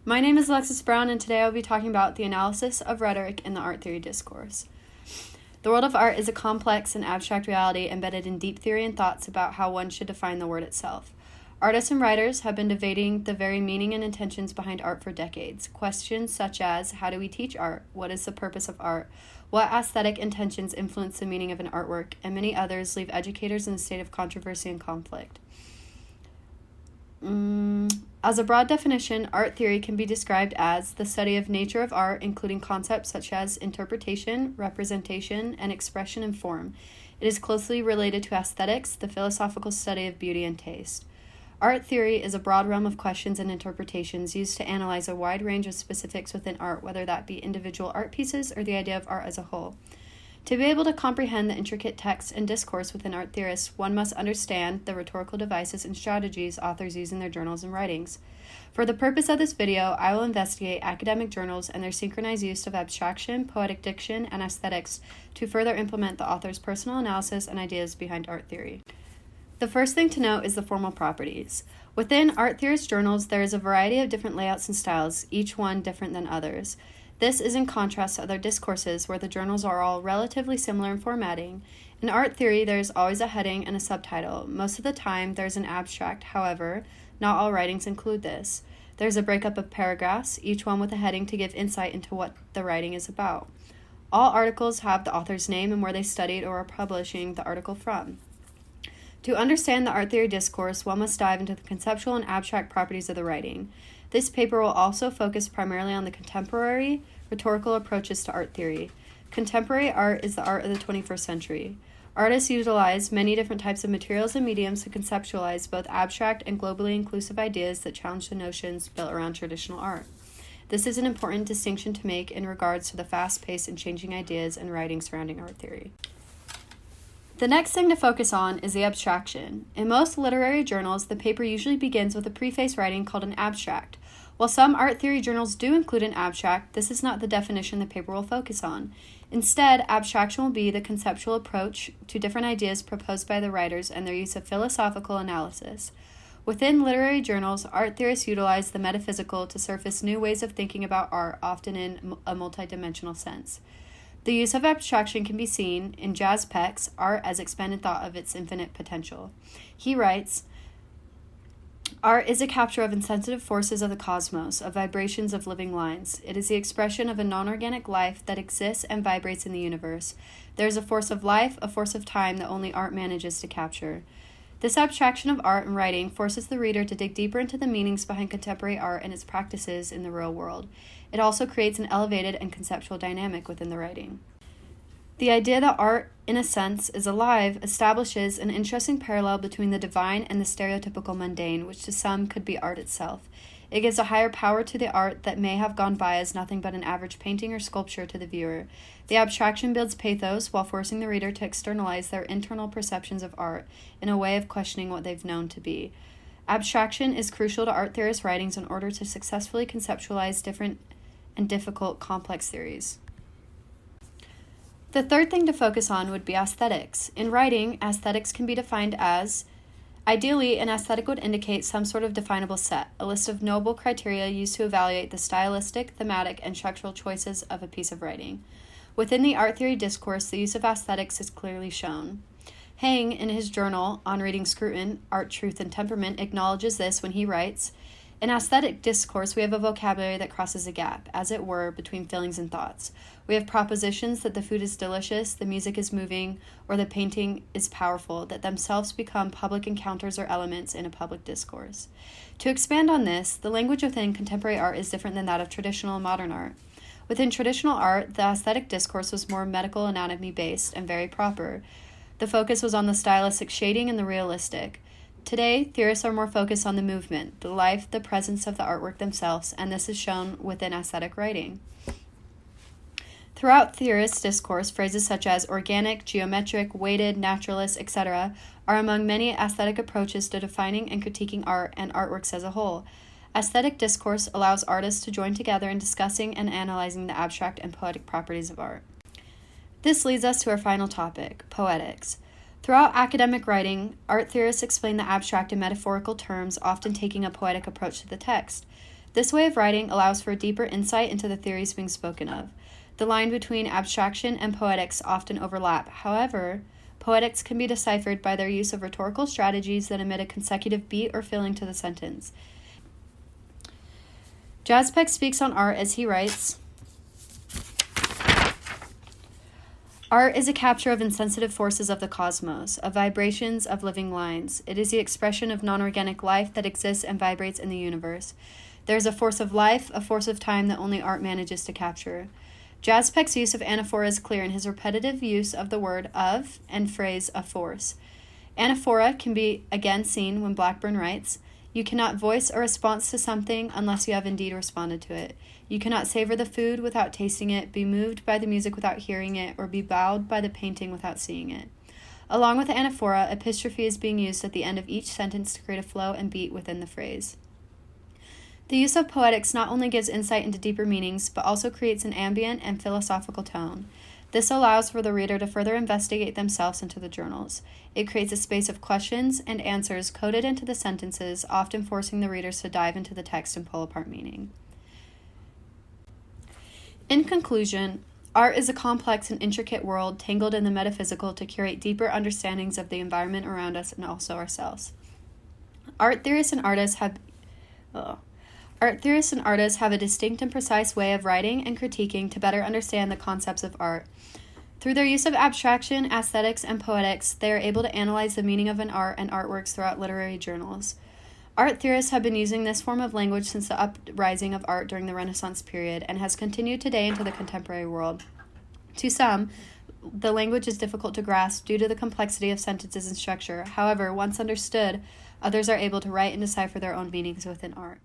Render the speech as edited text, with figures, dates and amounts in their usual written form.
My name is Alexis Brown, and today I'll be talking about the analysis of rhetoric in the art theory discourse. The world of art is a complex and abstract reality embedded in deep theory and thoughts about how one should define the word itself. Artists and writers have been debating the very meaning and intentions behind art for decades. Questions such as, how do we teach art? What is the purpose of art? What aesthetic intentions influence the meaning of an artwork? And many others leave educators in a state of controversy and conflict. As a broad definition, art theory can be described as the study of nature of art, including concepts such as interpretation, representation, and expression and form. It is closely related to aesthetics, the philosophical study of beauty and taste. Art theory is a broad realm of questions and interpretations used to analyze a wide range of specifics within art, whether that be individual art pieces or the idea of art as a whole. To be able to comprehend the intricate text and discourse within art theorists, one must understand the rhetorical devices and strategies authors use in their journals and writings. For the purpose of this video, I will investigate academic journals and their synchronized use of abstraction, poetic diction, and aesthetics to further implement the author's personal analysis and ideas behind art theory. The first thing to note is the formal properties. Within art theorist journals, there is a variety of different layouts and styles, each one different than others. This is in contrast to other discourses where the journals are all relatively similar in formatting. In art theory, there is always a heading and a subtitle. Most of the time, there's an abstract. However, not all writings include this. There's a breakup of paragraphs, each one with a heading to give insight into what the writing is about. All articles have the author's name and where they studied or are publishing the article from. To understand the art theory discourse, one must dive into the conceptual and abstract properties of the writing. This paper will also focus primarily on the contemporary, rhetorical approaches to art theory. Contemporary art is the art of the 21st century. Artists utilize many different types of materials and mediums to conceptualize both abstract and globally inclusive ideas that challenge the notions built around traditional art. This is an important distinction to make in regards to the fast-paced and changing ideas and writing surrounding art theory. The next thing to focus on is the abstraction. In most literary journals, the paper usually begins with a preface writing called an abstract. While some art theory journals do include an abstract, this is not the definition the paper will focus on. Instead, abstraction will be the conceptual approach to different ideas proposed by the writers and their use of philosophical analysis. Within literary journals, art theorists utilize the metaphysical to surface new ways of thinking about art, often in a multidimensional sense. The use of abstraction can be seen in Jas Peck's Art as Expanded Thought of Its Infinite Potential. He writes, "Art is a capture of insensitive forces of the cosmos, of vibrations of living lines. It is the expression of a non-organic life that exists and vibrates in the universe. There is a force of life, a force of time that only art manages to capture." This abstraction of art and writing forces the reader to dig deeper into the meanings behind contemporary art and its practices in the real world. It also creates an elevated and conceptual dynamic within the writing. The idea that art, in a sense, is alive establishes an interesting parallel between the divine and the stereotypical mundane, which to some could be art itself. It gives a higher power to the art that may have gone by as nothing but an average painting or sculpture to the viewer. The abstraction builds pathos while forcing the reader to externalize their internal perceptions of art in a way of questioning what they've known to be. Abstraction is crucial to art theorist writings in order to successfully conceptualize different and difficult complex theories. The third thing to focus on would be aesthetics. In writing, aesthetics can be defined as, ideally, an aesthetic would indicate some sort of definable set, a list of knowable criteria used to evaluate the stylistic, thematic, and structural choices of a piece of writing. Within the art theory discourse, the use of aesthetics is clearly shown. Hang, in his journal, On Reading Scruton, Art, Truth, and Temperament, acknowledges this when he writes, "In aesthetic discourse, we have a vocabulary that crosses a gap, as it were, between feelings and thoughts. We have propositions that the food is delicious, the music is moving, or the painting is powerful, that themselves become public encounters or elements in a public discourse." To expand on this, the language within contemporary art is different than that of traditional and modern art. Within traditional art, the aesthetic discourse was more medical anatomy-based and very proper. The focus was on the stylistic shading and the realistic. Today, theorists are more focused on the movement, the life, the presence of the artwork themselves, and this is shown within aesthetic writing. Throughout theorist discourse, phrases such as organic, geometric, weighted, naturalist, etc. are among many aesthetic approaches to defining and critiquing art and artworks as a whole. Aesthetic discourse allows artists to join together in discussing and analyzing the abstract and poetic properties of art. This leads us to our final topic, poetics. Throughout academic writing, art theorists explain the abstract in metaphorical terms, often taking a poetic approach to the text. This way of writing allows for a deeper insight into the theories being spoken of. The line between abstraction and poetics often overlap. However, poetics can be deciphered by their use of rhetorical strategies that emit a consecutive beat or filling to the sentence. Jaspek speaks on art as he writes, "Art is a capture of insensitive forces of the cosmos, of vibrations of living lines. It is the expression of non-organic life that exists and vibrates in the universe. There is a force of life, a force of time that only art manages to capture." Jaspek's use of anaphora is clear in his repetitive use of the word of and phrase of force. Anaphora can be again seen when Blackburn writes, "You cannot voice a response to something unless you have indeed responded to it. You cannot savor the food without tasting it, be moved by the music without hearing it, or be bowed by the painting without seeing it." Along with anaphora, epistrophe is being used at the end of each sentence to create a flow and beat within the phrase. The use of poetics not only gives insight into deeper meanings, but also creates an ambient and philosophical tone. This allows for the reader to further investigate themselves into the journals. It creates a space of questions and answers coded into the sentences, often forcing the readers to dive into the text and pull apart meaning. In conclusion, art is a complex and intricate world tangled in the metaphysical to curate deeper understandings of the environment around us and also ourselves. Art theorists and artists have a distinct and precise way of writing and critiquing to better understand the concepts of art. Through their use of abstraction, aesthetics, and poetics, they are able to analyze the meaning of an art and artworks throughout literary journals. Art theorists have been using this form of language since the uprising of art during the Renaissance period and has continued today into the contemporary world. To some, the language is difficult to grasp due to the complexity of sentences and structure. However, once understood, others are able to write and decipher their own meanings within art.